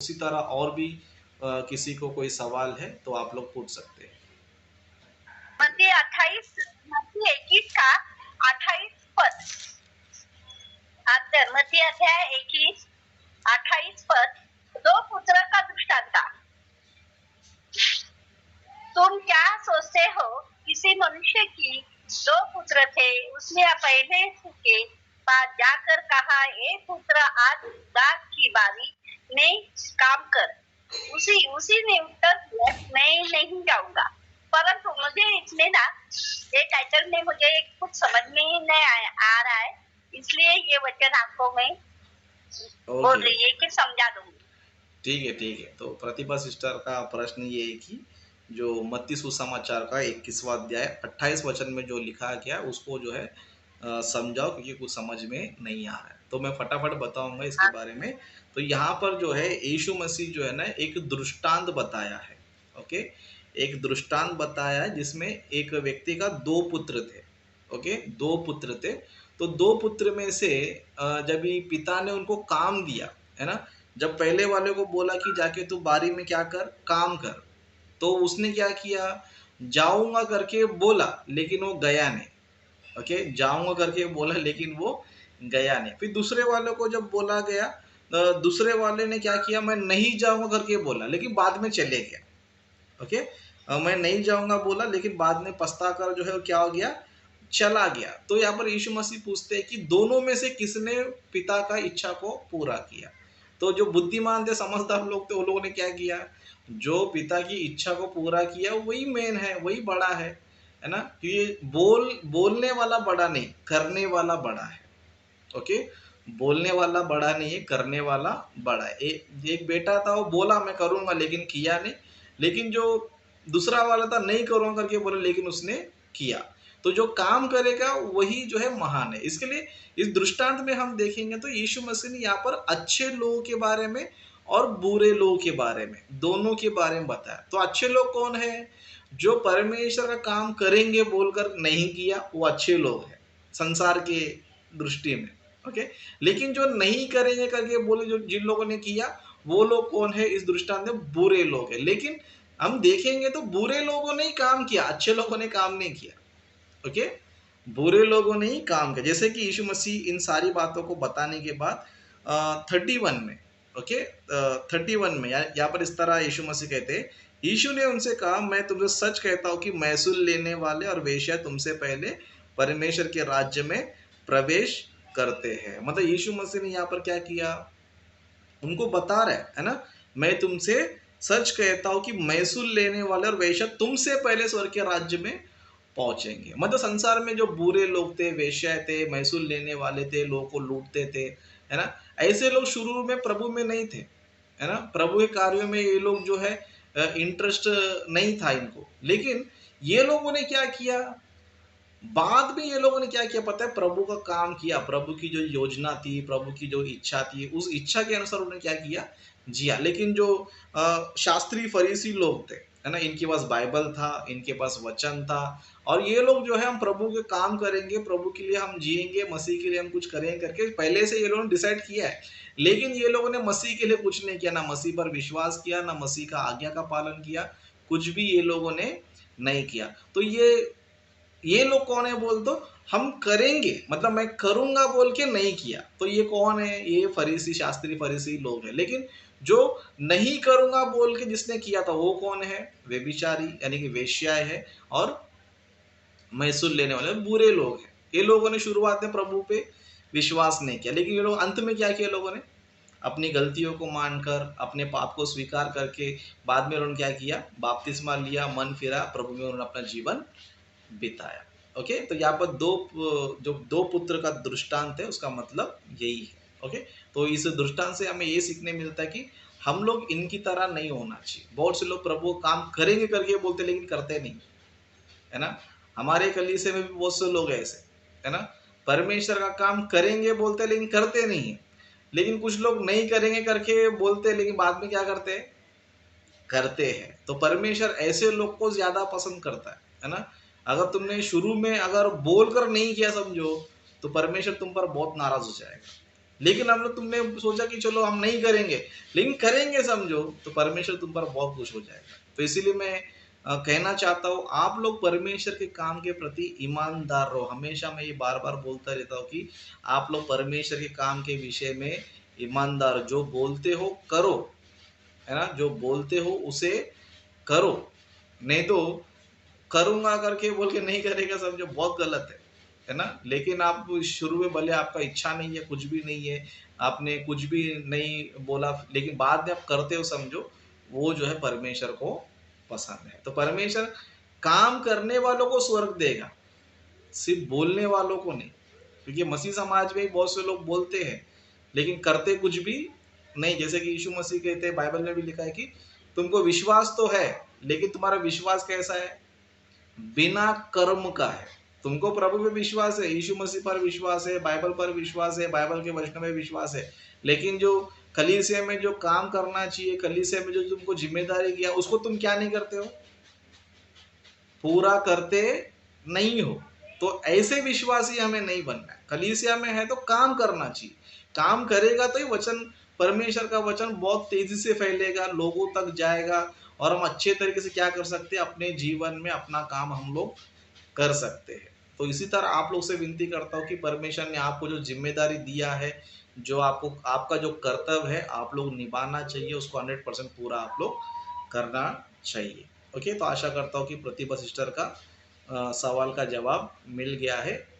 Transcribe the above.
उसी तरह और भी किसी को कोई सवाल है तो आप लोग पूछ सकते हैं। मत्ती 28 मत्ती 21 का 28 पद। मत्ती अध्याय 21 28 पद, दो पुत्र का दृष्टांत। तुम क्या सोचते हो? किसी मनुष्य की दो पुत्र थे, उसने पहले के पास जाकर कहा, एक पुत्र आज दाग की बारी में काम कर। उसी ने उत्तर दिया, मैं नहीं जाऊंगा। परंतु मुझे इसमें ना ये टाइटल में मुझे कुछ समझ में ही नहीं आ रहा है, इसलिए ये वचन आपको मैं बोल रही है कि समझा दूंगी। ठीक है। तो प्रतिभा सिस्टर का प्रश्न ये है कि जो मत्ती सुसमाचार का 21वां अध्याय 28 वचन में जो लिखा गया उसको जो है समझाओ, क्योंकि कुछ समझ में नहीं आ रहा है। तो मैं फटाफट बताऊंगा इसके बारे में। तो यहाँ पर जो है यीशु मसीह जो है ना एक दृष्टांत बताया है। ओके, एक दृष्टांत बताया है जिसमें एक व्यक्ति का दो पुत्र थे। ओके, दो पुत्र थे। तो दो पुत्र में से जब ये पिता ने उनको काम दिया, है ना, जब पहले वाले को बोला कि जाके तू बारी में क्या कर, काम कर, तो उसने क्या किया, जाऊंगा करके बोला लेकिन वो गया नहीं। ओके, जाऊंगा करके बोला लेकिन वो गया नहीं। फिर दूसरे वाले को जब बोला गया, दूसरे वाले ने क्या किया, मैं नहीं जाऊंगा करके बोला लेकिन बाद में चले गया। ओके, मैं नहीं जाऊंगा बोला लेकिन बाद में पछता कर जो है क्या हो गया, चला गया। तो यहाँ पर यीशु मसीह पूछते हैं कि दोनों में से किसने पिता का इच्छा को पूरा किया। तो जो बुद्धिमान थे, समझदार लोग थे, वो लोगों ने क्या किया, जो पिता की इच्छा को पूरा किया वही मेन है, वही बड़ा है ना। कि बोलने वाला बड़ा नहीं, करने वाला बड़ा है। ओके, बोलने वाला बड़ा नहीं है, करने वाला बड़ा है। एक बेटा था, वो बोला मैं करूंगा लेकिन किया नहीं। लेकिन जो दूसरा वाला था, नहीं करूंगा करके बोला लेकिन उसने किया। तो जो काम करेगा वही जो है महान है। इसके लिए इस दृष्टांत में हम देखेंगे तो यीशु मसीह ने यहाँ पर अच्छे लोगों के बारे में और बुरे लोगों के बारे में, दोनों के बारे में बताया। तो अच्छे लोग कौन है, जो परमेश्वर का काम करेंगे बोलकर नहीं किया, वो अच्छे लोग हैं संसार के दृष्टि में। ओके, लेकिन जो नहीं करेंगे करके बोले, जो जिन लोगों ने किया, वो लोग कौन है, इस दृष्टांत में बुरे लोग हैं। लेकिन हम देखेंगे तो बुरे लोगों ने ही काम किया, अच्छे लोगों ने काम नहीं किया। ओके, बुरे लोगों ने ही काम किया। जैसे कि यीशु मसीह इन सारी बातों को बताने के बाद 31 में, ओके, 31 में यहाँ पर इस तरह यीशु मसीह कहते हैं, यीशु ने उनसे कहा, मैं तुमसे सच कहता हूँ कि महसूल लेने वाले और वेश्या तुमसे पहले परमेश्वर के राज्य में प्रवेश करते हैं। मतलब यीशु मसीह ने यहाँ पर क्या किया, उनको बता रहा है ना, मैं तुमसे सच कहता हूँ कि महसूल लेने वाले और वेश्या तुमसे पहले स्वर्ग के राज्य में पहुंचेंगे। मतलब संसार में जो बुरे लोग थे, वेश्याएं थे, महसूल लेने वाले थे, लोगों को लूटते थे, है ना, ऐसे लोग शुरू में प्रभु में नहीं थे, है ना। प्रभु के कार्यों में ये लोग जो है इंटरेस्ट नहीं था इनको। लेकिन ये लोगों ने क्या किया, बाद में ये लोगों ने क्या किया पता है, प्रभु का काम किया। प्रभु की जो योजना थी, प्रभु की जो इच्छा थी, उस इच्छा के अनुसार उन्होंने क्या किया, जिया। लेकिन जो शास्त्री फरीसी लोग थे, है ना, इनके पास बाइबल था, इनके पास वचन था, और ये लोग जो है हम प्रभु के काम करेंगे, प्रभु के लिए हम जिएंगे, मसीह के लिए हम कुछ करेंगे करके पहले से ये लोगों ने डिसाइड किया है। लेकिन ये लोगों ने मसीह के लिए कुछ नहीं किया, ना मसीह पर विश्वास किया, ना मसीह का आज्ञा का पालन किया, कुछ भी ये लोगों ने नहीं किया। तो ये लोग कौन है बोल दो, हम करेंगे मतलब मैं करूंगा बोल के नहीं किया। तो ये कौन है, ये फरीसी, शास्त्री फरीसी लोग हैं। लेकिन जो नहीं करूंगा बोल के जिसने किया था वो कौन है, व्यभिचारी यानी कि वेश्याएं है, और महसूल लेने वाले बुरे लोग हैं। ये लोगों ने शुरुआत में प्रभु पे विश्वास नहीं किया, लेकिन ये लोग अंत में क्या किया, लोगों ने अपनी गलतियों को मानकर, अपने पाप को स्वीकार करके बाद में उन्होंने क्या किया, बपतिस्मा लिया, मन फिरा, प्रभु में उन्होंने अपना जीवन बिताया। ओके, तो यहाँ पर जो दो पुत्र का दृष्टांत है उसका मतलब यही है। ओके, तो इस दृष्टांत से हमें ये सीखने मिलता है कि हम लोग इनकी तरह नहीं होना चाहिए। बहुत से लोग प्रभु काम करेंगे करके बोलते लेकिन करते नहीं, है ना। हमारे कलीसिया में भी बहुत से लोग ऐसे, है ना, परमेश्वर का काम करेंगे बोलते लेकिन करते नहीं है। लेकिन कुछ लोग नहीं करेंगे करके बोलते लेकिन बाद में क्या करते हैं, करते हैं। तो परमेश्वर ऐसे लोग को ज्यादा पसंद करता है ना। अगर तुमने शुरू में अगर बोलकर नहीं किया समझो, तो परमेश्वर तुम पर बहुत नाराज हो जाएगा। लेकिन हम लोग तुमने सोचा कि चलो हम नहीं करेंगे, लेकिन करेंगे समझो, तो परमेश्वर तुम पर बहुत खुश हो जाएगा। तो इसीलिए मैं कहना चाहता हूँ आप लोग परमेश्वर के काम के प्रति ईमानदार रहो। हमेशा मैं ये बार-बार बोलता रहता हूँ कि आप लोग परमेश्वर के काम के विषय में ईमानदार, जो बोलते हो करो, है ना? जो बोलते हो उसे करो, नहीं तो करूँगा करके बोल के नहीं करेगा समझो बहुत गलत है ना? लेकिन आप शुरू में भले आपका इच्छा नहीं है, कुछ भी नहीं है, आपने कुछ भी नहीं बोला, लेकिन बाद में आप करते हो समझो, वो जो है परमेश्वर को पसंद है। तो परमेश्वर काम करने वालों को स्वर्ग देगा, सिर्फ़ बोलने वालों को नहीं। क्योंकि मसीह समाज में बहुत से लोग बोलते हैं, लेकिन करते कुछ भी नहीं। जैसे कि यीशु मसीह कहते हैं, बाइबल में भी लिखा है कि तुमको विश्वास तो है, लेकिन तुम्हारा विश्वास कैसा है? बिना कर्म का है। तुमको प्रभु पे विश्वास है, यीशु मसीह पर विश्वास है, बाइबल पर विश्वास है, बाइबल के वचनों में विश्वास है, लेकिन जो कलीसिया में जो काम करना चाहिए, कलीसिया में जो तुमको ज़िम्मेदारी दिया, उसको तुम क्या नहीं करते हो? पूरा करते नहीं हो। तो ऐसे विश्वासी हमें नहीं बनना है। कलीसिया में है तो काम करना चाहिए। काम करेगा तो ही वचन, परमेश्वर का वचन बहुत तेज़ी से फैलेगा, लोगों तक जाएगा और हम अच्छे तरीके से क्या कर सकते हैं, अपने जीवन में अपना काम हम लोग कर सकते हैं। तो इसी तरह आप लोग से विनती करता हूँ कि परमेश्वर ने आपको जो ज़िम्मेदारी दिया है, जो आपको आपका जो कर्तव्य है, आप लोग निभाना चाहिए, उसको 100% पूरा आप लोग करना चाहिए। ओके, तो आशा करता हूँ कि प्रतिभा सिस्टर का सवाल का जवाब मिल गया है।